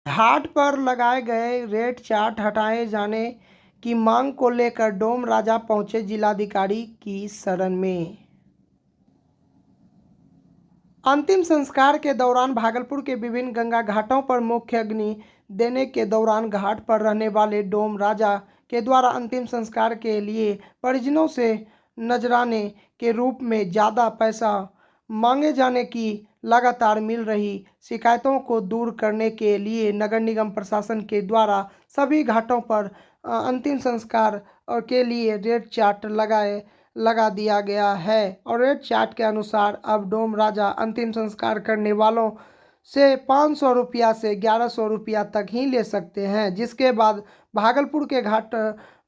घाट पर लगाए गए रेड चार्ट हटाए जाने की मांग को लेकर डोम राजा पहुंचे जिलाधिकारी की शरण में। अंतिम संस्कार के दौरान भागलपुर के विभिन्न गंगा घाटों पर मुख्य अग्नि देने के दौरान घाट पर रहने वाले डोम राजा के द्वारा अंतिम संस्कार के लिए परिजनों से नजराने के रूप में ज़्यादा पैसा मांगे जाने की लगातार मिल रही शिकायतों को दूर करने के लिए नगर निगम प्रशासन के द्वारा सभी घाटों पर अंतिम संस्कार और के लिए रेड चार्ट लगा दिया गया है और रेड चार्ट के अनुसार अब डोम राजा अंतिम संस्कार करने वालों से 500 रुपया से 1100 रुपया तक ही ले सकते हैं, जिसके बाद भागलपुर के घाट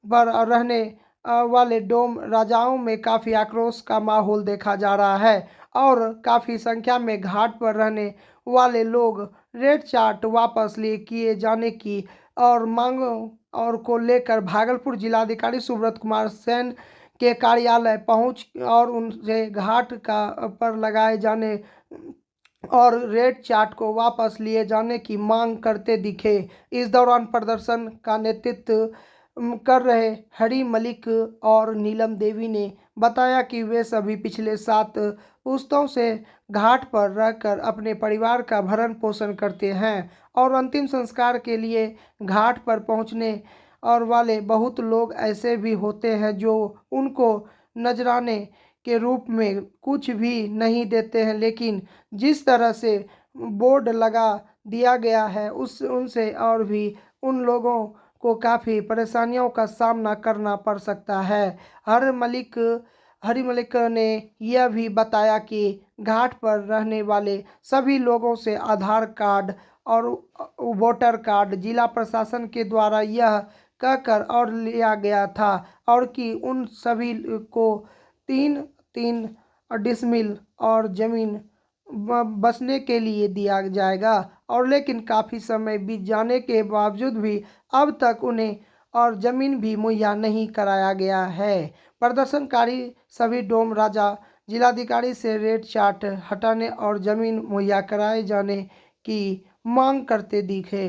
पर रहने वाले डोम राजाओं में काफ़ी आक्रोश का माहौल देखा जा रहा है और काफ़ी संख्या में घाट पर रहने वाले लोग रेड चार्ट वापस किए जाने की और मांगों और को लेकर भागलपुर जिलाधिकारी सुब्रत कुमार सेन के कार्यालय पहुंच और उनसे घाट पर लगाए जाने और रेड चार्ट को वापस लिए जाने की मांग करते दिखे। इस दौरान प्रदर्शन का नेतृत्व कर रहे हरी मलिक और नीलम देवी ने बताया कि वे सभी पिछले 7 पुश्तों से घाट पर रहकर अपने परिवार का भरण पोषण करते हैं और अंतिम संस्कार के लिए घाट पर पहुंचने और वाले बहुत लोग ऐसे भी होते हैं जो उनको नजराने के रूप में कुछ भी नहीं देते हैं, लेकिन जिस तरह से बोर्ड लगा दिया गया है उनसे और भी उन लोगों को काफ़ी परेशानियों का सामना करना पड़ सकता है। हरी मलिक ने यह भी बताया कि घाट पर रहने वाले सभी लोगों से आधार कार्ड और वोटर कार्ड जिला प्रशासन के द्वारा यह कहकर और लिया गया था और कि उन सभी को 3 डिसमिल और ज़मीन बसने के लिए दिया जाएगा और लेकिन काफ़ी समय बीत जाने के बावजूद भी अब तक उन्हें और ज़मीन भी मुहैया नहीं कराया गया है। प्रदर्शनकारी सभी डोम राजा जिलाधिकारी से रेड चार्ट हटाने और ज़मीन मुहैया कराए जाने की मांग करते दिखे।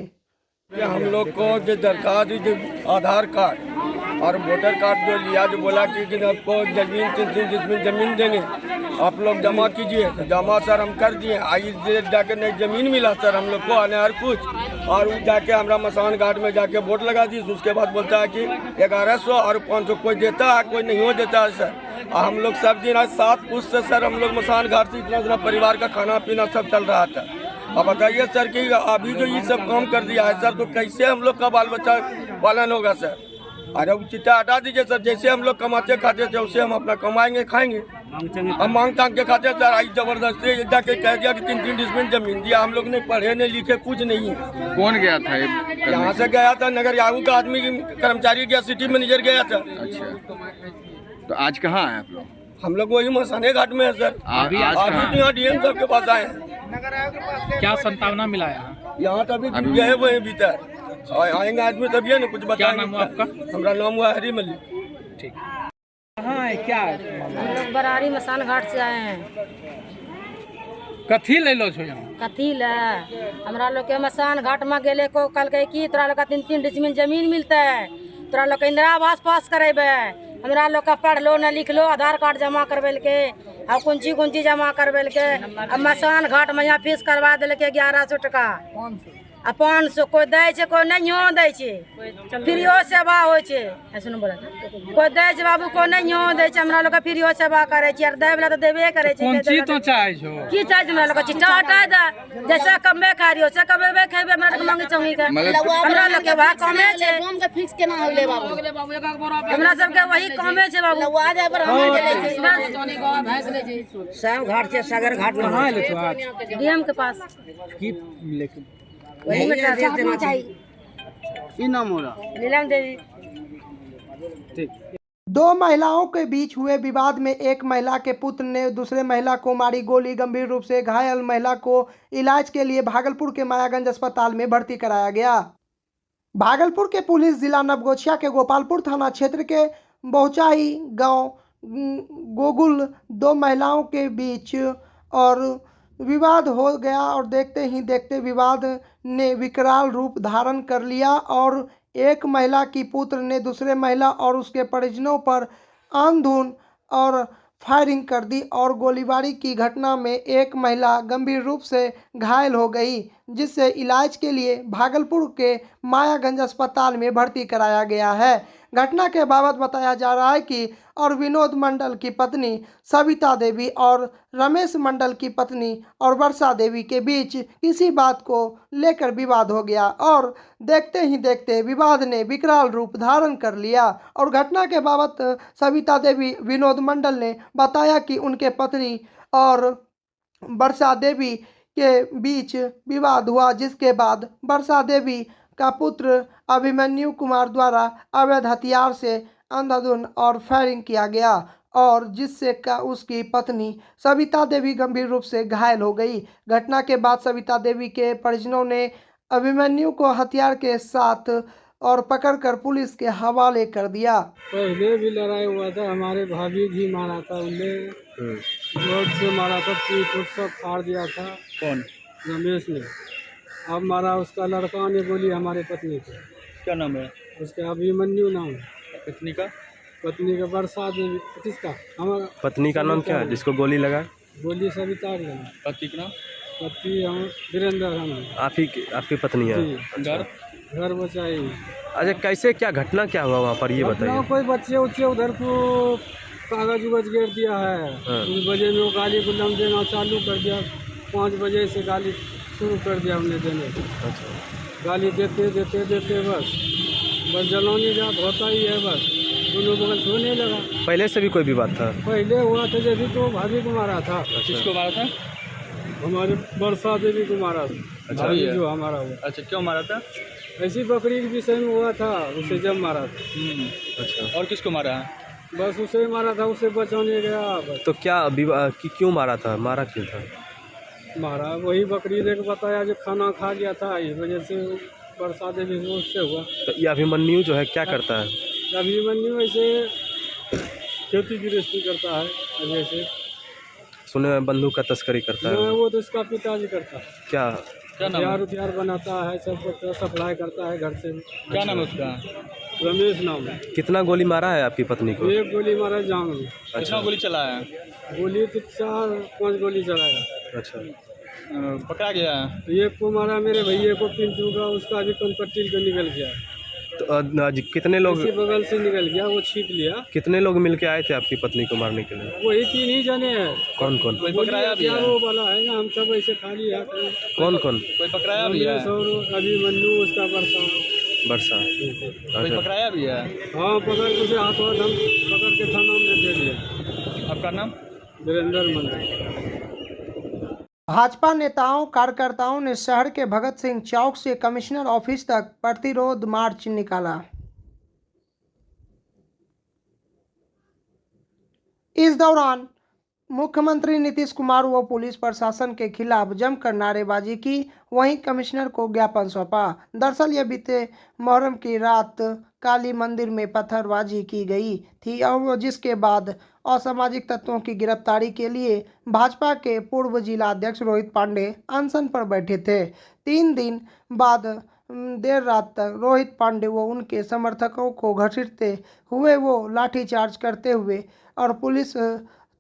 हम लोग को जो दरखास्त जो आधार कार्ड और वोटर कार्ड जो लिया, जो बोला कि आपको जमीन 3 जिसमें ज़मीन देंगे आप लोग जमा कीजिए, तो जमा सर हम कर दिए। आई जाके नहीं ज़मीन मिला सर हम लोग को आने हर कुछ और जाके हमारा मसान घाट में जाके वोट लगा दी। उसके बाद बोलता है कि 1100 और 500 कोई देता है कोई नहीं हो देता है सर। और हम लोग सब दिन आज 7 पुश्त से सर हम लोग मसान घाट से इतना परिवार का खाना पीना सब चल रहा था। अब बताइए सर कि अभी जो ये सब काम कर दिया है सर, तो कैसे हम लोग का बाल बच्चा पालन होगा सर? अरे चिट्ठा हटा दीजिए सर, जैसे हम लोग कमाते खाते थे उसे हम अपना कमाएंगे खाएंगे। हम मांग तांग के खाते सर, आई जबरदस्ती जाके कह दिया कि 3 डिसमिल जमीन दिया। हम लोग नहीं पढ़े नहीं लिखे कुछ नहीं है। कौन गया था? यहाँ से गया था नगर याहू का आदमी कर्मचारी गया, सिटी मैनेजर गया था। अच्छा, तो आज कहाँ है आप लोग? हम लोग वही मसाने घाट में है सर। अभी यहाँ डीएम साहब के पास आए हैं। क्या संभावना मिला है यहाँ तो अभी गए हुए हैं भीतर, आएंगे आदमी तभी ना कुछ बताएंगे। क्या नाम हुआ आपका? हमारा नाम हुआ हरी मलिक। ठीक। कहाँ है क्या? हम लोग बरारी मसान घाट से आए हैं। कथी ले लो छो यहाँ? कथी ले हमरा लोग के मसान घाट में गेले को कल के कि तोरा लोग 3 डिसमिल जमीन मिलते, तोरा लोग इंदिरा आवास पास करेबे, हमरा लोग का पढ़ लो न लिख लो, आधार कार्ड जमा करबे के और कुंची जमा करबे के। अब मसान घाट में यहाँ फीस करवा दिल के 1100 टका आ 500 कोई दे छे कोई नहीं दे छे, फ्रीओ सेवा हो छे। सुन बोला कोई दे छे बाबू कोई नहीं दे छे, हमरा लोग फ्रीओ सेवा करे छी और दे वाला तो देबे करे छी। कौन चीज तो चाहे छो? की चाहे हमरा लोग चिट्ठा हटा दे, जैसे कमे खा रहियो से कमेबे खेबे, हमरा लोग मांगे चंगी के हमरा लोग के वहां कमे छे। हम के फिक्स केना होले बाबू? हमरा सब के वही कमे छे बाबू। लवा दे पर हम ले छी भैंस ले छी सब घाट से सागर घाट में। कहां ले छो आज? डीएम के पास की लेकिन वही में देना चाहिए। की नाम हो रहा? नीलम देवी। ठीक। 2 महिलाओं के बीच हुए विवाद में एक महिला के पुत्र ने दूसरे महिला को मारी गोली। गंभीर रूप से घायल महिला को इलाज के लिए भागलपुर के मायागंज अस्पताल में भर्ती कराया गया। भागलपुर के पुलिस जिला नवगछिया के गोपालपुर थाना क्षेत्र के बहुचाई गांव गोगुल 2 महिलाओं के बीच और विवाद हो गया और देखते ही देखते विवाद ने विकराल रूप धारण कर लिया और एक महिला की पुत्र ने दूसरे महिला और उसके परिजनों पर आंधून और फायरिंग कर दी और गोलीबारी की घटना में एक महिला गंभीर रूप से घायल हो गई, जिससे इलाज के लिए भागलपुर के मायागंज अस्पताल में भर्ती कराया गया है। घटना के बाबत बताया जा रहा है कि और विनोद मंडल की पत्नी सविता देवी और रमेश मंडल की पत्नी और वर्षा देवी के बीच किसी बात को लेकर विवाद हो गया और देखते ही देखते विवाद ने विकराल रूप धारण कर लिया। और घटना के बाबत सविता देवी विनोद मंडल ने बताया कि उनके पत्नी और वर्षा देवी के बीच विवाद हुआ, जिसके बाद वर्षा देवी का पुत्र अभिमन्यु कुमार द्वारा अवैध हथियार से अंधाधुंध और फायरिंग किया गया और जिससे का उसकी पत्नी सविता देवी गंभीर रूप से घायल हो गई। घटना के बाद सविता देवी के परिजनों ने अभिमन्यु को हथियार के साथ और पकड़कर पुलिस के हवाले कर दिया। पहले भी लड़ाई हुआ था, हमारे भाभी भी मारा था, उन्हें जोर से मारा था, पीठ उठ सब फाड़ दिया था। कौन? रमेश ने। अब मारा उसका लड़का ने गोली हमारे पत्नी को। क्या नाम है उसका अभिमन्यु नाम है। पत्नी का? पत्नी का वर्षा देवी। किसका? हमारा पत्नी का नाम क्या है जिसको गोली लगा? गोली सविता के नाम। पति का नाम? पति हम वीरेंद्र हम। आपकी पत्नी है? घर घर बचाई। अच्छा, कैसे क्या घटना क्या हुआ वहाँ पर ये बताइए। कोई बच्चे उच्चे उधर को कागज उगज गिर दिया है। 2 बजे में वो गाली गुलाम देना चालू कर दिया। 5 बजे से गाली शुरू कर दिया हमने देने। अच्छा, गाली देते देते देते बस जलाने जात होता ही है, बस दोनों बगल सोने लगा। पहले से भी कोई विवाद था? पहले हुआ था जब भी तो भाभी को मारा था। किसको मारा था? हमारे वर्षा देवी को मारा था। अच्छा, भाभी जो हमारा हुआ। अच्छा, क्यों मारा था? ऐसी बकरी के विषय में हुआ था, उसे जब मारा था। अच्छा, और किसको मारा? बस उसे मारा था, उसे बचाने गया बस। तो क्या क्यों मारा था? मारा क्यों था? मारा वही बकरी देख बताया जो खाना खा गया था, इस वजह से वर्षा देवी उससे हुआ। तो ये अभिमन्यु जो है क्या करता है? अभिमन्यु ऐसे खेती गृहस्थी करता है। जैसे सुने में बंदूक का तस्करी करता है। वो तो उसका पिताजी करता है। क्या हथियार बनाता है, सबको सप्लाई करता है घर से। क्या नाम है उसका? रमेश नाम है। कितना गोली मारा है आपकी पत्नी को? 1 गोली मारा जांग में। कितना गोली चला है? गोली तो 4-5 गोली चलाया। अच्छा, पकड़ा गया? एक को मारा मेरे भैया को पिंटू का, उसका भी कंपट्टी को निकल गया। तो कितने लोग इसी बगल से निकल गया, वो छीप लिया। कितने लोग मिलके आए थे आपकी पत्नी को मारने के लिए? वही 3 ही जने हैं। कौन कौन? कोई पकड़ाया भी है? वो वाला है ना, हम सब ऐसे खाली है। कौन कौन? कोई पकड़ाया भी है? अभिमन्यु, उसका वर्षा। कोई अच्छा, पकड़ाया भी है? हाँ, पकड़ के उसे हाथ हम पकड़ के थाना में दे दिया। आपका नाम? वीरेंद्र मंडल। भाजपा नेताओं कार्यकर्ताओं ने शहर के भगत सिंह चौक से कमिश्नर ऑफिस तक प्रतिरोध मार्च निकाला। इस दौरान मुख्यमंत्री नीतीश कुमार व पुलिस प्रशासन के खिलाफ जमकर नारेबाजी की, वहीं कमिश्नर को ज्ञापन सौंपा। दरअसल यह बीते मुहर्रम की रात काली मंदिर में पत्थरबाजी की गई थी और जिसके बाद असामाजिक तत्वों की गिरफ्तारी के लिए भाजपा के पूर्व जिला अध्यक्ष रोहित पांडे अनशन पर बैठे थे। 3 दिन बाद देर रात तक रोहित पांडे व उनके समर्थकों को घसीटते हुए वो लाठीचार्ज करते हुए और पुलिस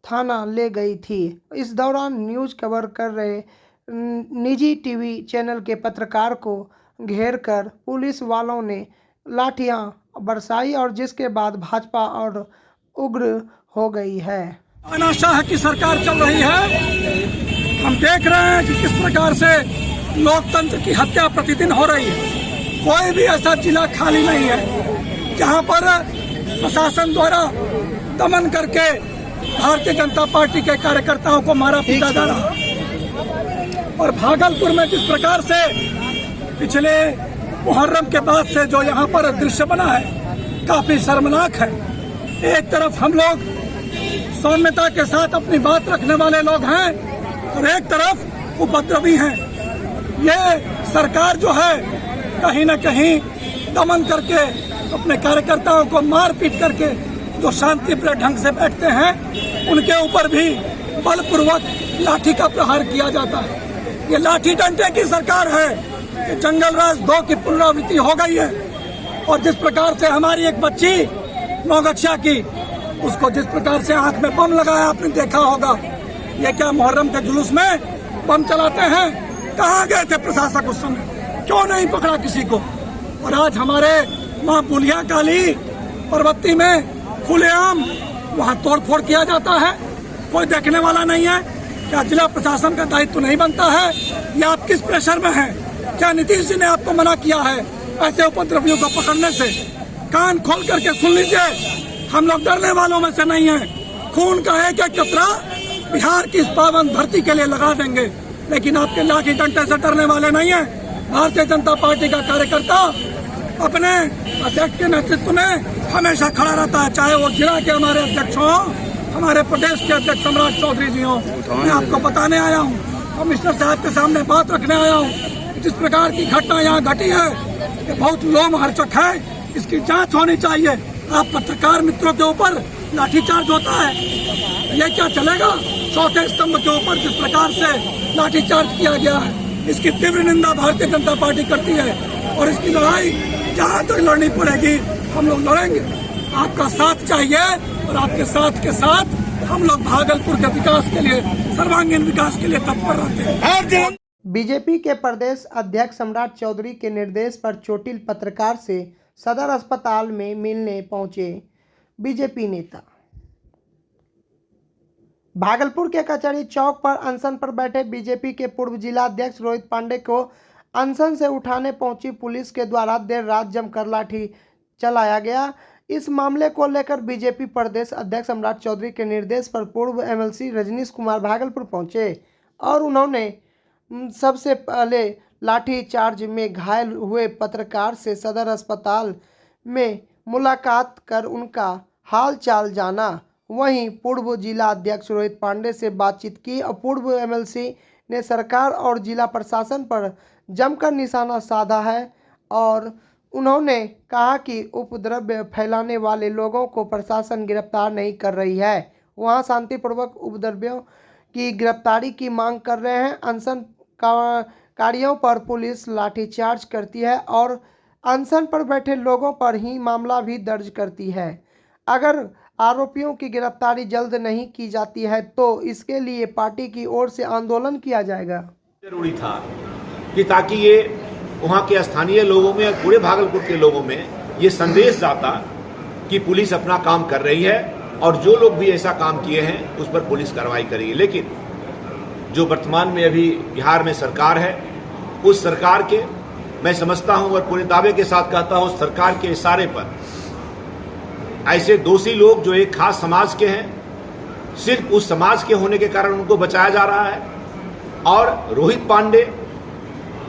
थाना ले गई थी। इस दौरान न्यूज़ कवर कर रहे निजी टीवी चैनल के पत्रकार को घेरकर पुलिस वालों ने लाठियां बरसाई और जिसके बाद भाजपा और उग्र हो गई है। तानाशाह की सरकार चल रही है। हम देख रहे हैं कि किस प्रकार से लोकतंत्र की हत्या प्रतिदिन हो रही है। कोई भी ऐसा जिला खाली नहीं है जहां पर प्रशासन द्वारा दमन करके भारतीय जनता पार्टी के कार्यकर्ताओं को मारा पीटा जा रहा है। और भागलपुर में जिस प्रकार से पिछले मुहर्रम के बाद से जो यहाँ पर दृश्य बना है काफी शर्मनाक है। एक तरफ हम लोग सौम्यता के साथ अपनी बात रखने वाले लोग हैं और एक तरफ उपद्रवी हैं। ये सरकार जो है कहीं न कहीं दमन करके अपने कार्यकर्ताओं को मार पीट करके जो शांतिप्रिय ढंग से बैठते हैं उनके ऊपर भी बलपूर्वक लाठी का प्रहार किया जाता है। ये लाठी डंडे की सरकार है। ये जंगल राज 2 की पुनरावृत्ति हो गई है। और जिस प्रकार से हमारी एक बच्ची 9 कक्षा की, उसको जिस प्रकार से आंख में बम लगाया आपने देखा होगा। ये क्या मुहर्रम के जुलूस में बम चलाते हैं? कहाँ गए थे प्रशासक उस समय? क्यों नहीं पकड़ा किसी को? और आज हमारे माँ बुलिया काली परबत्ती में खुलेआम वहाँ तोड़फोड़ किया जाता है, कोई देखने वाला नहीं है। क्या जिला प्रशासन का दायित्व नहीं बनता है? या आप किस प्रेशर में हैं? क्या नीतीश जी ने आपको मना किया है ऐसे उपद्रवियों को पकड़ने से? कान खोल करके सुन लीजिए, हम लोग डरने वालों में से नहीं हैं। खून का एक एक कतरा बिहार की इस पावन धरती के लिए लगा देंगे, लेकिन आपके लाठी डंडे से डरने वाले नहीं हैं। भारतीय जनता पार्टी का कार्यकर्ता अपने अध्यक्ष के नेतृत्व में हमेशा खड़ा रहता है, चाहे वो जिला के हमारे अध्यक्ष हों, हमारे प्रदेश के अध्यक्ष सम्राट चौधरी जी हों। मैं आपको बताने आया हूँ, कमिश्नर साहब के सामने बात रखने आया हूँ। जिस प्रकार की घटना यहाँ घटी है ये बहुत लोमहर्षक है, इसकी जांच होनी चाहिए। आप पत्रकार मित्रों के ऊपर लाठीचार्ज होता है, ये क्या चलेगा? चौथे स्तंभ के ऊपर जिस प्रकार से लाठीचार्ज किया गया है, इसकी तीव्र निंदा भारतीय जनता पार्टी करती है। और इसकी लड़ाई जहाँ तक लड़नी पड़ेगी हम लोग लड़ेंगे। आपका साथ चाहिए और आपके साथ के साथ हम लोग भागलपुर के विकास के लिए, सर्वांगीण विकास के लिए तत्पर रहते हैं। बीजेपी के प्रदेश अध्यक्ष सम्राट चौधरी के निर्देश पर चोटिल पत्रकार से सदर अस्पताल में मिलने पहुंचे बीजेपी नेता। भागलपुर के कचहरी चौक पर अनशन पर बैठे बीजेपी के पूर्व जिला अध्यक्ष रोहित पांडे को अनशन से उठाने पहुंची पुलिस के द्वारा देर रात जमकर लाठी चलाया गया। इस मामले को लेकर बीजेपी प्रदेश अध्यक्ष सम्राट चौधरी के निर्देश पर पूर्व एमएलसी रजनीश कुमार भागलपुर पहुंचे और उन्होंने सबसे पहले लाठी चार्ज में घायल हुए पत्रकार से सदर अस्पताल में मुलाकात कर उनका हाल चाल जाना। वहीं पूर्व जिला अध्यक्ष रोहित पांडे से बातचीत की और पूर्व एमएलसी ने सरकार और जिला प्रशासन पर जमकर निशाना साधा है और उन्होंने कहा कि उपद्रव फैलाने वाले लोगों को प्रशासन गिरफ्तार नहीं कर रही है। वहां शांतिपूर्वक उपद्रवियों की गिरफ्तारी की मांग कर रहे हैं। अनशनकारियों पर पुलिस लाठीचार्ज करती है और अनशन पर बैठे लोगों पर ही मामला भी दर्ज करती है। अगर आरोपियों की गिरफ्तारी जल्द नहीं की जाती है तो इसके लिए पार्टी की ओर से आंदोलन किया जाएगा। जरूरी था कि ताकि ये वहाँ के स्थानीय लोगों में, पूरे भागलपुर के लोगों में ये संदेश जाता कि पुलिस अपना काम कर रही है और जो लोग भी ऐसा काम किए हैं उस पर पुलिस कार्रवाई करेगी। लेकिन जो वर्तमान में अभी बिहार में सरकार है, उस सरकार के मैं समझता हूं और पूरे दावे के साथ कहता हूं, सरकार के इशारे पर ऐसे दोषी लोग जो एक खास समाज के हैं, सिर्फ उस समाज के होने के कारण उनको बचाया जा रहा है। और रोहित पांडे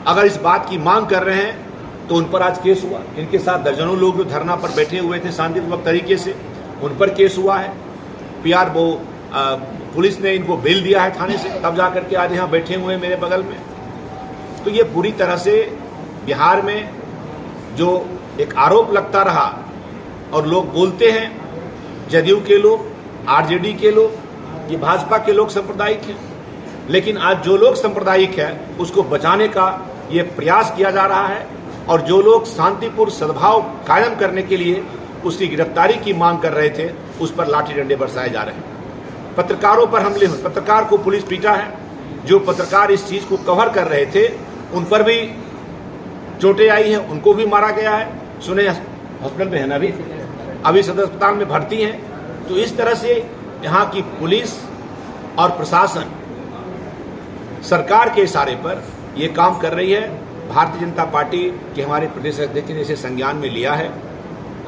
अगर इस बात की मांग कर रहे हैं तो उन पर आज केस हुआ। इनके साथ दर्जनों लोग जो धरना पर बैठे हुए थे शांतिपूर्वक तरीके से, उन पर केस हुआ है। पुलिस ने इनको बेल दिया है थाने से, तब जाकर के आज यहाँ बैठे हुए हैं मेरे बगल में। तो ये पूरी तरह से बिहार में जो एक आरोप लगता रहा और लोग बोलते हैं, जदयू के लोग, आरजेडी के लोग, ये भाजपा के लोग सांप्रदायिक हैं, लेकिन आज जो लोग सांप्रदायिक है उसको बचाने का ये प्रयास किया जा रहा है और जो लोग शांतिपूर्ण सद्भाव कायम करने के लिए उसकी गिरफ्तारी की मांग कर रहे थे उस पर लाठी डंडे बरसाए जा रहे हैं। पत्रकारों पर हमले हुए, पत्रकार को पुलिस पीटा है, जो पत्रकार इस चीज को कवर कर रहे थे उन पर भी चोटें आई हैं, उनको भी मारा गया है। सुने हॉस्पिटल में है ना, अभी सदर अस्पताल में भर्ती हैं। तो इस तरह से यहाँ की पुलिस और प्रशासन सरकार के इशारे पर ये काम कर रही है। भारतीय जनता पार्टी के हमारे प्रदेश अध्यक्ष ने इसे संज्ञान में लिया है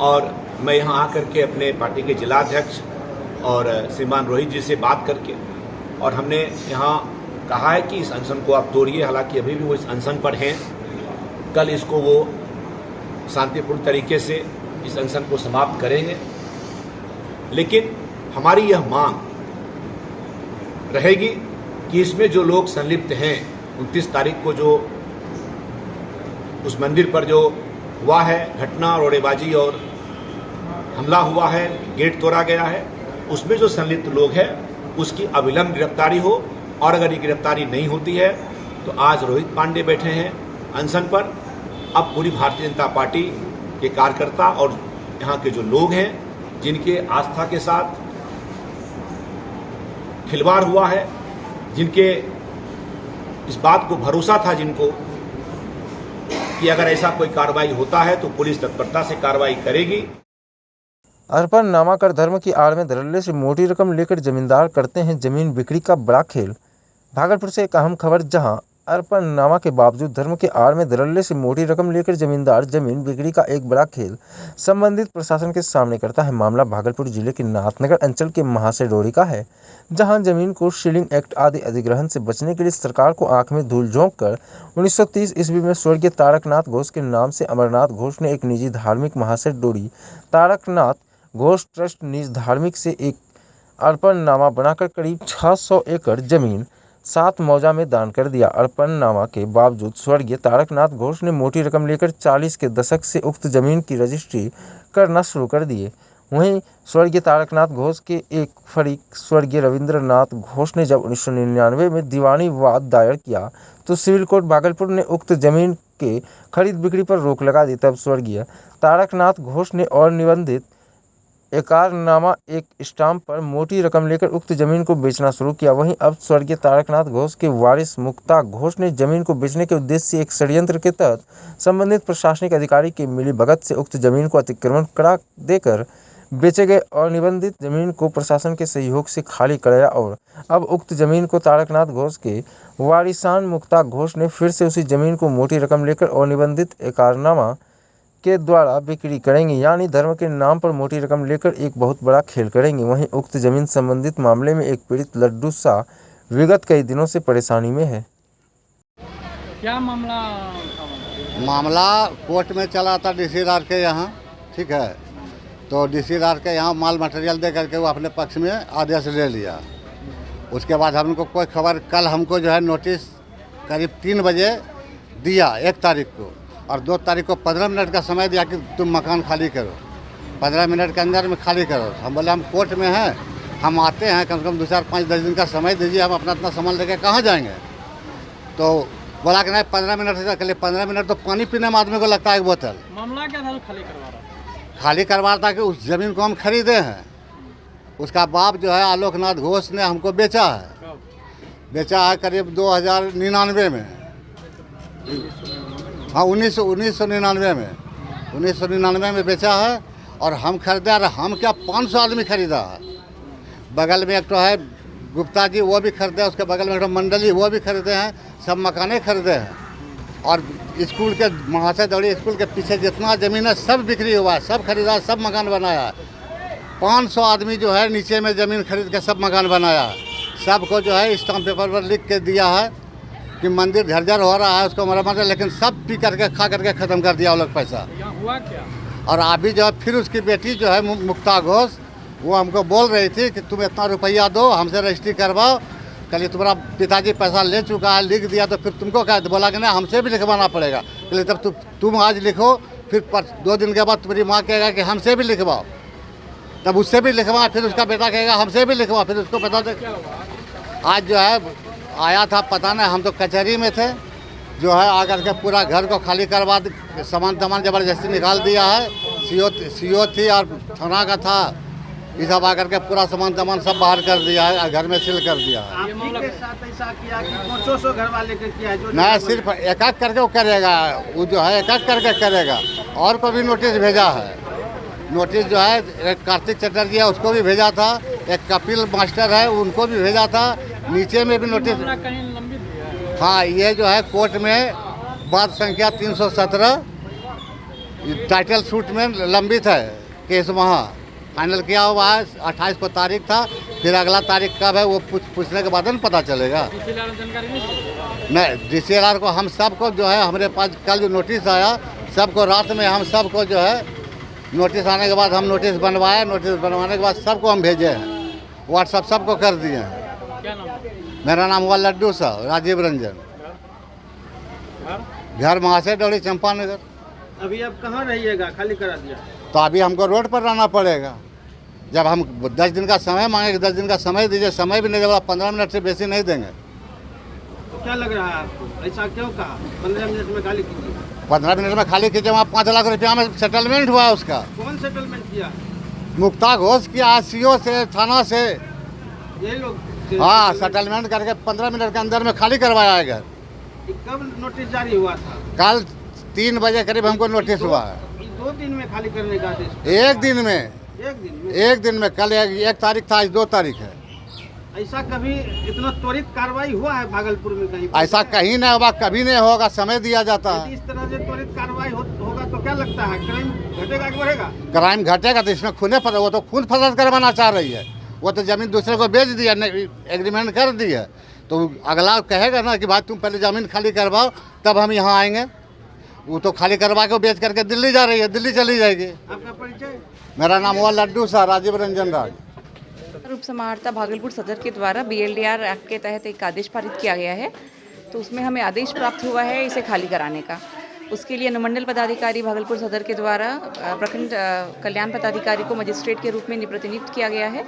और मैं यहाँ आकर के अपने पार्टी के जिला अध्यक्ष और श्रीमान रोहित जी से बात करके, और हमने यहाँ कहा है कि इस अनशन को आप तोड़िए। हालांकि अभी भी वो इस अनशन पर हैं, कल इसको वो शांतिपूर्ण तरीके से इस अनशन को समाप्त करेंगे। लेकिन हमारी यह मांग रहेगी कि इसमें जो लोग संलिप्त हैं, 29 तारीख को जो उस मंदिर पर जो हुआ है घटना, रोड़ेबाजी और हमला हुआ है, गेट तोड़ा गया है, उसमें जो संलिप्त लोग हैं उसकी अविलंब गिरफ्तारी हो, और अगर ये गिरफ्तारी नहीं होती है तो आज रोहित पांडे बैठे हैं अनशन पर। अब पूरी भारतीय जनता पार्टी के कार्यकर्ता और यहाँ के जो लोग हैं जिनके आस्था के साथ खिलवाड़ हुआ है, जिनके इस बात को भरोसा था जिनको कि अगर ऐसा कोई कार्रवाई होता है तो पुलिस तत्परता से कार्रवाई करेगी। अर्पणनामा कर धर्म की आड़ में धड़ल्ले से मोटी रकम लेकर जमींदार करते हैं जमीन बिक्री का बड़ा खेल। भागलपुर से एक अहम खबर, जहां अर्पणनामा के बावजूद धर्म के आड़ में धड़ल्ले से मोटी रकम लेकर जमींदार जमीन बिक्री का एक बड़ा खेल संबंधित प्रशासन के सामने करता है। मामला भागलपुर जिले के नाथनगर अंचल के महाशय डोरी का है, जहां जमीन को शीलिंग एक्ट आदि अधिग्रहण से बचने के लिए सरकार को आंख में धूल झोंक कर 1930 ईस्वी में स्वर्गीय तारकनाथ घोष के नाम से अमरनाथ घोष ने एक निजी धार्मिक महाशय डोरी तारकनाथ घोष ट्रस्ट निज धार्मिक से एक अर्पणनामा बनाकर करीब 600 एकड़ जमीन 7 मौजा में दान कर दिया। अर्पणनामा के बावजूद स्वर्गीय तारकनाथ घोष ने मोटी रकम लेकर 40 के दशक से उक्त जमीन की रजिस्ट्री करना शुरू कर दिए। वहीं स्वर्गीय तारकनाथ घोष के एक फरीक स्वर्गीय रविंद्रनाथ घोष ने जब 1999 में दीवानी वाद दायर किया तो सिविल कोर्ट भागलपुर ने उक्त जमीन के खरीद बिक्री पर रोक लगा दी। तब स्वर्गीय तारकनाथ घोष ने और निबंधित एकरारनामा एक स्टाम्प पर मोटी रकम लेकर उक्त जमीन को बेचना शुरू किया। वहीं अब स्वर्गीय तारकनाथ घोष के वारिस मुक्ता घोष ने जमीन को बेचने के उद्देश्य से एक षड्यंत्र के तहत संबंधित प्रशासनिक अधिकारी की मिलीभगत से उक्त जमीन को अतिक्रमण करा देकर बेचे गए और निबंधित जमीन को प्रशासन के सहयोग से खाली कराया और अब उक्त जमीन को तारकनाथ घोष के वारिसान मुक्ता घोष ने फिर से उसी जमीन को मोटी रकम लेकर और निबंधित एकरारनामा के द्वारा बिक्री करेंगे, यानी धर्म के नाम पर मोटी रकम लेकर एक बहुत बड़ा खेल करेंगे। वहीं उक्त जमीन संबंधित मामले में एक पीड़ित लड्डू सा विगत कई दिनों से परेशानी में है। क्या मामला? मामला कोर्ट में चला था डीसी रार के यहाँ, ठीक है। तो डीसी रार के यहाँ माल मटेरियल दे करके वो अपने पक्ष में आदेश ले लिया। उसके बाद हमको कोई खबर, कल हमको जो है नोटिस करीब 3 बजे दिया 1 तारीख को, और 2 तारीख को 15 मिनट का समय दिया कि तुम मकान खाली करो, 15 मिनट के अंदर में खाली करो। हम बोले हम कोर्ट में हैं, हम आते हैं, कम से कम 2, 4, 5, 10 दिन का समय दीजिए, हम अपना सामान लेके कहाँ जाएंगे। तो बोला कि नहीं 15 मिनट से चलिए। 15 मिनट तो पानी पीने में आदमी को लगता है एक बोतल। मामला क्या था? खाली करवा रहा खाली करवा रहा था कि उस ज़मीन को हम खरीदे हैं। उसका बाप जो है आलोकनाथ घोष ने हमको बेचा है, बेचा है करीब 2099 में, हाँ 1999 में 1999 में बेचा है। और हम खरीदे, और हम क्या 500 आदमी खरीदा है। बगल में एक तो है गुप्ता जी, वो भी खरीदे, उसके बगल में एक तो मंडली, वो भी खरीदे हैं, सब मकाने खरीदे हैं। और स्कूल के महाशय दौड़ी स्कूल के पीछे जितना ज़मीन है सब बिक्री हुआ है, सब खरीदा, सब मकान बनाया है। 500 आदमी जो है नीचे में ज़मीन खरीद के सब मकान बनाया है। सबको जो है स्टाम्प पेपर पर लिख के दिया है कि मंदिर झरझर हो रहा है, उसको मरम्मत है, लेकिन सब पी करके खा करके ख़त्म कर दिया वो लोग पैसा। हुआ क्या? और अभी जो है फिर उसकी बेटी जो है मुक्ता घोष, वो हमको बोल रही थी कि तुम इतना रुपया दो, हमसे रजिस्ट्री करवाओ। कल तुम्हारा पिताजी पैसा ले चुका है, लिख दिया, तो फिर तुमको क्या? बोला कि नहीं हमसे भी लिखवाना पड़ेगा। इसलिए तब तुम आज लिखो, फिर 2 दिन के बाद तुम्हारी माँ कहेगा कि हमसे भी लिखवाओ, तब उससे भी लिखवा, फिर उसका बेटा कहेगा हमसे भी लिखवा, फिर उसको बता दे। आज जो है आया था, पता नहीं, हम तो कचहरी में थे, जो है आकर के पूरा घर को खाली करवा, सामान ज़बरदस्ती निकाल दिया है। सीओ थी और थाना का था, ये सब आकर के पूरा सामान सब बाहर कर दिया है, घर में सील कर दिया है। आपके साथ ऐसा किया कि 500 घर वाले के किया है? जो नहीं, सिर्फ एक करके वो करेगा, वो जो है एक करके करेगा। और को भी नोटिस भेजा है, नोटिस जो है एक कार्तिक चटर्जी है उसको भी भेजा था, एक कपिल मास्टर है उनको भी भेजा था, नीचे में भी नोटिस। हाँ, ये जो है कोर्ट में बात संख्या 317 टाइटल सूट में लंबित है, केस वहाँ फाइनल किया हुआ है। 28 को तारीख था, फिर अगला तारीख कब है वो पूछने के बाद में पता चलेगा। नहीं, DCLR को हम सबको जो है हमारे पास कल जो नोटिस आया, सबको रात में हम सबको जो है नोटिस आने के बाद हम नोटिस बनवाए, नोटिस बनवाने के बाद सबको हम भेजे हैं, व्हाट्सअप सबको कर दिए हैं। क्या नाम? मेरा नाम हुआ लड्डू सा राजीव रंजन, घर महाशय डोली चंपानगर। अभी आप कहाँ रहिएगा? खाली करा दिया तो अभी हमको रोड पर रहना पड़ेगा। जब हम 10 दिन का समय मांगे, 10 दिन का समय दीजिए, समय भी नहीं देगा, 15 मिनट से बेसी नहीं देंगे। तो क्या लग रहा है आपको, ऐसा क्यों कहा 15 मिनट में खाली कीजिए? 15 मिनट में खाली कीजिए, वहाँ 5 लाख रुपया में सेटलमेंट हुआ उसका। कौन सेटलमेंट किया? मुक्ता घोष किया, सीओ से, थाना से। ये लोग हाँ, सेटलमेंट करके 15 मिनट के अंदर में खाली करवाया है घर। कब नोटिस जारी हुआ था? कल 3 बजे करीब हमको नोटिस हुआ है। 2 दिन में खाली करने का आदेश? एक दिन में, एक दिन में। कल 1 तारीख था, आज 2 तारीख है। ऐसा कभी इतना त्वरित कार्रवाई हुआ है भागलपुर में कहीं? ऐसा कहीं नहीं होगा, कभी नहीं होगा, समय दिया जाता है। इस तरह से त्वरित कार्रवाई होगा तो क्या लगता है क्राइम घटेगा कि बढ़ेगा? क्राइम घटेगा तो इसमें खून फंसा, वो तो खून फसाद करवाना चाह रही है। वो तो जमीन दूसरे को बेच दिया, एग्रीमेंट कर दिया, तो अगला कहेगा ना कि भाई तुम पहले ज़मीन खाली करवाओ तब हम यहाँ आएंगे। वो तो खाली करवा के बेच करके दिल्ली जा रही है, दिल्ली चली जाएगी। आपका परिचय? मेरा नाम हुआ लड्डू सा, राजीव रंजन राज। रूप समाहर्ता भागलपुर सदर के द्वारा BLDR एक्ट के तहत एक आदेश पारित किया गया है, तो उसमें हमें आदेश प्राप्त हुआ है इसे खाली कराने का। उसके लिए अनुमंडल पदाधिकारी भागलपुर सदर के द्वारा प्रखंड कल्याण पदाधिकारी को मजिस्ट्रेट के रूप में प्रतिनियुक्त किया गया है,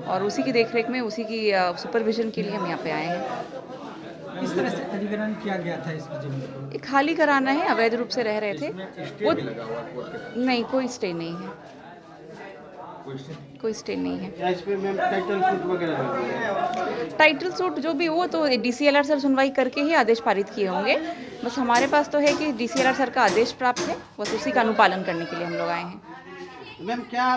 और उसी की देखरेख में, उसी की सुपरविजन के लिए हम यहाँ पे आए हैं। किस तरह से अधिग्रहण किया गया था इस जमीन को? ये खाली कराना है, अवैध रूप से रह रहे थे वो। नहीं, कोई स्टे नहीं है, कोई स्टे नहीं है। इस पे मैम टाइटल सूट वगैरह? टाइटल सूट जो भी वो तो DCLR सर सुनवाई करके ही आदेश पारित किए होंगे। बस हमारे पास तो है कि DCLR सर का आदेश प्राप्त है, बस उसी का अनुपालन करने के लिए हम लोग आए हैं। मैम क्या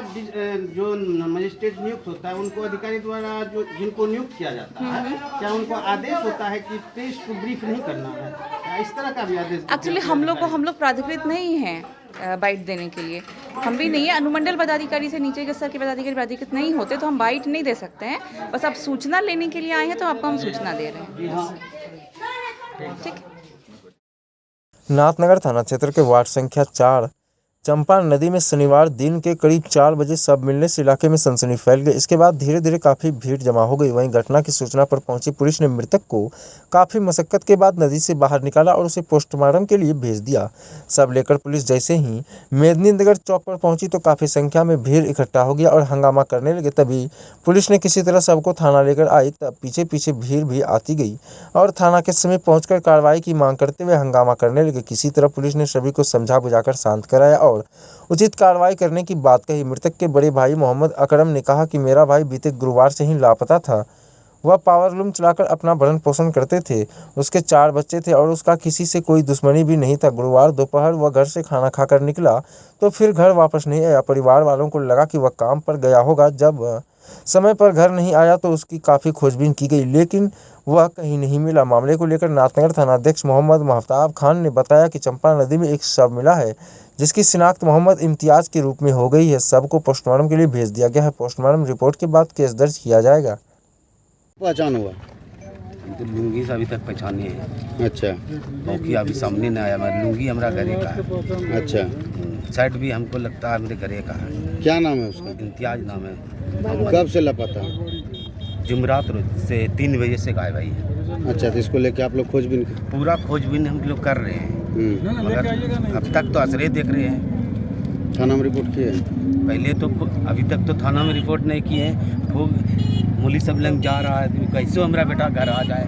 जो मजिस्ट्रेट नियुक्त होता है उनको अधिकारी द्वारा जो जिनको नियुक्त किया जाता है, क्या उनको आदेश होता है कि प्रेस को ब्रीफ नहीं करना है? इस तरह का भी आदेश? एक्चुअली हम लोग प्राधिकृत नहीं हैं बाइट देने के लिए, हम भी नहीं है। अनुमंडल पदाधिकारी से नीचे के स्तर के पदाधिकारी प्राधिकृत नहीं होते तो हम बाइट नहीं दे सकते हैं। बस आप सूचना लेने के लिए आए हैं तो आपको हम सूचना दे रहे हैं। ठीक। नाथनगर थाना क्षेत्र के वार्ड संख्या 4 चंपा नदी में शनिवार दिन के करीब 4 बजे शव मिलने से इलाके में सनसनी फैल गई। इसके बाद धीरे धीरे काफ़ी भीड़ जमा हो गई। वहीं घटना की सूचना पर पहुंची पुलिस ने मृतक को काफ़ी मशक्कत के बाद नदी से बाहर निकाला और उसे पोस्टमार्टम के लिए भेज दिया। शव लेकर पुलिस जैसे ही मेदिनीनगर चौक पर पहुंची तो काफ़ी संख्या में भीड़ इकट्ठा हो गया और हंगामा करने लगे। तभी पुलिस ने किसी तरह शव को थाना लेकर आई, तब पीछे पीछे भीड़ भी आती गई और थाना के समीप पहुँचकर कार्रवाई की मांग करते हुए हंगामा करने लगे। किसी तरह पुलिस ने सभी को समझा बुझाकर शांत कराया और उचित कार्रवाई करने की बात कही। मृतक के बड़े भाई मोहम्मद अकरम ने कहा कि मेरा भाई बीते गुरुवार से ही लापता था। वह पावर लूम चलाकर अपना भरण पोषण करते थे। उसके 4 बच्चे थे और उसका किसी से कोई दुश्मनी भी नहीं था। गुरुवार दोपहर वह घर से खाना खाकर निकला तो फिर घर वापस नहीं आया। परिवार वालों को लगा कि वह काम पर गया होगा। जब समय पर घर नहीं आया तो उसकी काफ़ी खोजबीन की गई, लेकिन वह कहीं नहीं मिला। मामले को लेकर नाथनगर थानाध्यक्ष मोहम्मद महताब खान ने बताया कि चंपा नदी में एक शव मिला है, जिसकी शिनाख्त मोहम्मद इम्तियाज के रूप में हो गई है। शव को पोस्टमार्टम के लिए भेज दिया गया है। पोस्टमार्टम रिपोर्ट के बाद केस दर्ज किया जाएगा। पहचान हुआ? तो लुंगी से अभी तक पहचाने हैं। अच्छा। बाकी अभी सामने ना आया। मैं लुंगी हमारा घरे का है। अच्छा। शर्ट भी हमको लगता है मेरे घरे का है। क्या नाम है उसका? इम्तियाज नाम है। कब से लापता? जुमरात रोज से 3 बजे से गायब है। अच्छा, तो इसको लेके आप लोग खोजबीन? पूरा खोजबीन हम लोग कर रहे हैं, मगर अब तक तो आश्रय देख रहे हैं। थाना में रिपोर्ट किए? पहले तो अभी तक तो थाना में रिपोर्ट नहीं किए हैं। वो मुली सब लंग जा रहा है, कैसे हमारा बेटा घर आ जाए,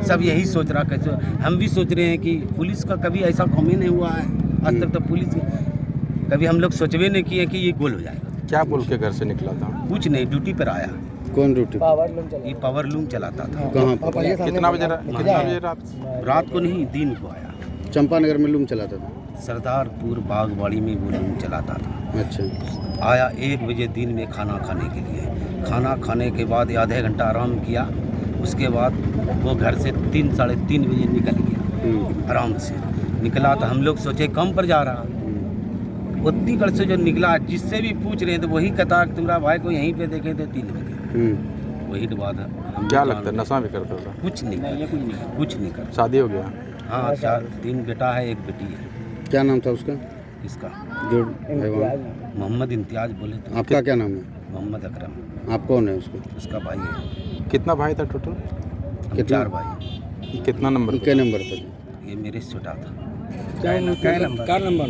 सब यही सोच रहा। कैसे हम भी सोच रहे हैं कि पुलिस का कभी ऐसा कम ही नहीं हुआ है आज तक। तो पुलिस कभी हम लोग सोचवे नहीं किए कि ये गोल हो जाएगा। क्या बोल के घर से निकला था? कुछ नहीं, ड्यूटी पर आया। कौन ड्यूटी? ये पावर लूम चलाता था। कहाँ? कितना बजे रात को नहीं, दिन को आया। चंपानगर में लूम चलाता था? सरदारपुर बागवाड़ी में वो लूम चलाता था। अच्छा। आया 1 बजे दिन में खाना खाने के लिए। खाना खाने के बाद आधे घंटा आराम किया। उसके बाद वो घर से 3 साढ़े 3 बजे निकल गया। आराम से निकला तो हम लोग सोचे कम पर जा रहा। उत्तीगढ़ से जो निकला, जिससे भी पूछ रहे हैं तो वही कहता कि तुम्हारा भाई को यहीं पे देखे थे 3 बजे। वही तो बात है। क्या लगता है नशा भी करता था? कुछ नहीं, कुछ नहीं कर। शादी हो गया? हाँ, 3 बेटा है, 1 बेटी है। क्या नाम था उसका? इसका मोहम्मद इम्तियाज बोले तो। आपका क्या नाम है? मोहम्मद अकरम। आप कौन है उसका? उसका भाई है। कितना भाई था टोटल? 4 भाई। कितना नंबर? क्या नंबर पर? ये मेरे से छोटा था। क्या नंबर?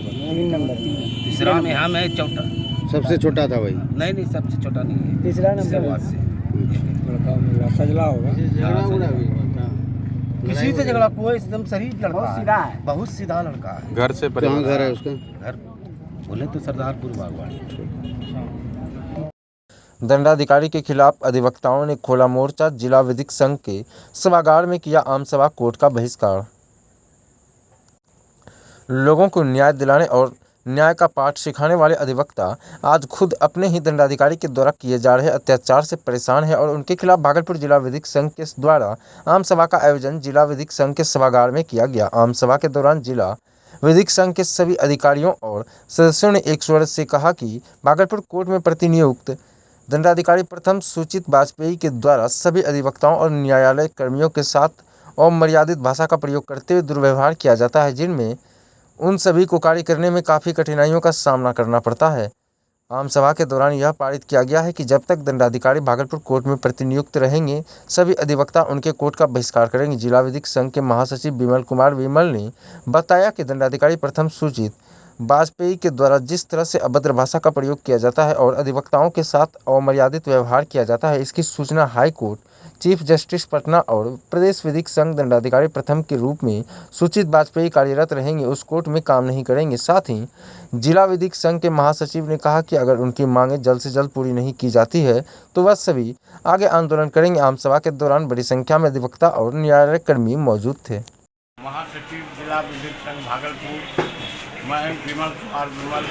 3 में हम है, चौथा सबसे छोटा था वही? नहीं, सबसे छोटा नहीं है, तीसरा इसके नंबर बाद से लड़का मिला, सजला होगा। किसी से झगड़ा, कोई एकदम शरीफ लड़का है, बहुत सीधा लड़का है। घर से कहाँ घर है उसका? घर बोले तो सरदारपुर बागवाड़ी। दंडाधिकारी के खिलाफ अधिवक्ताओं ने खोला मोर्चा, जिला विधिक संघ के सभागार में किया आम सभा, कोर्ट का बहिष्कार। लोगों को न्याय दिलाने और न्याय का पाठ सिखाने वाले अधिवक्ता आज खुद अपने ही दंडाधिकारी के द्वारा किए जा रहे अत्याचार से परेशान है और उनके खिलाफ भागलपुर जिला विधिक संघ के द्वारा आम सभा का आयोजन जिला विधिक संघ के सभागार में किया गया। आम सभा के दौरान जिला विधिक संघ के सभी अधिकारियों और सदस्यों ने एक स्वर से कहा कि भागलपुर कोर्ट में प्रतिनियुक्त दंडाधिकारी प्रथम सूचित वाजपेयी के द्वारा सभी अधिवक्ताओं और न्यायालय कर्मियों के साथ अमर्यादित भाषा का प्रयोग करते हुए दुर्व्यवहार किया जाता है, जिनमें उन सभी को कार्य करने में काफ़ी कठिनाइयों का सामना करना पड़ता है। आम सभा के दौरान यह पारित किया गया है कि जब तक दंडाधिकारी भागलपुर कोर्ट में प्रतिनियुक्त रहेंगे, सभी अधिवक्ता उनके कोर्ट का बहिष्कार करेंगे। जिला विधिक संघ के महासचिव विमल कुमार विमल ने बताया कि दंडाधिकारी प्रथम सूचित वाजपेयी के द्वारा जिस तरह से अभद्र भाषा का प्रयोग किया जाता है और अधिवक्ताओं के साथ अमर्यादित व्यवहार किया जाता है, इसकी सूचना high court, chief justice Patna और प्रदेश विधिक संघ दंडाधिकारी प्रथम के रूप में सूचित वाजपेयी कार्यरत रहेंगे, उस कोर्ट में काम नहीं करेंगे। साथ ही जिला विधिक संघ के महासचिव ने कहा कि अगर उनकी मांगें जल्द से जल्द पूरी नहीं की जाती है तो वह सभी आगे आंदोलन करेंगे। आम सभा के दौरान बड़ी संख्या में अधिवक्ता और न्यायालय कर्मी मौजूद थे। महासचिव जिला विधिक संघ भागलपुर, मैं विमल कुमार विमल।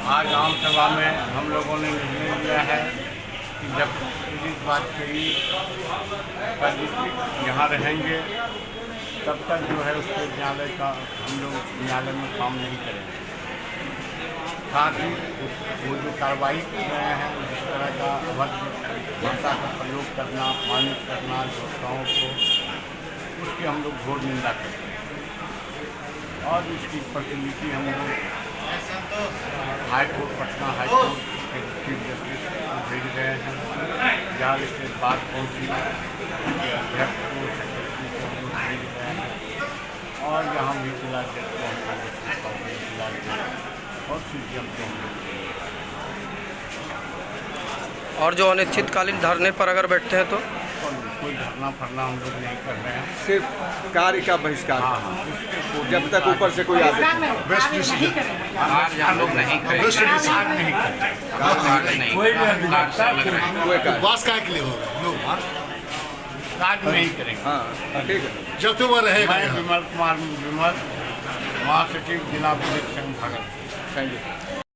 आज आम सभा में हम लोगों ने निर्णय लिया है कि जब सुजीत वाजपेयी यहाँ रहेंगे तब तक जो है उसके न्यायालय का हम लोग न्यायालय में काम नहीं करेंगे। साथ ही वो जो कार्रवाई कर रहे हैं, जिस तरह का अभद्र भाषा का प्रयोग करना, मानित करना अधिवक्ताओं को, उसकी हम लोग घोर निंदा करते हैं और इसकी प्रतिनिधि हम लोग हाईकोर्ट पटना हाईकोर्ट के चीफ जस्टिस को भेज गए हैं, जहाँ इसके बाद पहुँची अध्यक्ष को, सेक्रेटरी को हम लोग भेज गए हैं और यहाँ भी जिला जज को हम लोग जिला जज और सीजीएम को हम लोग। और जो अनिश्चितकालीन धरने पर अगर बैठते हैं तो कोई धरना फरना हम लोग नहीं कर रहे हैं, सिर्फ कार्य का बहिष्कार। हाँ, जब तक ऊपर से कोई आदेश आज हम लोग नहीं करेंगे, कार्य नहीं करेंगे। हाँ ठीक है, जब तुम रहे। मैं विमल कुमार विमल, महासचिव जिला विधिक संघ भागलपुर। Thank you.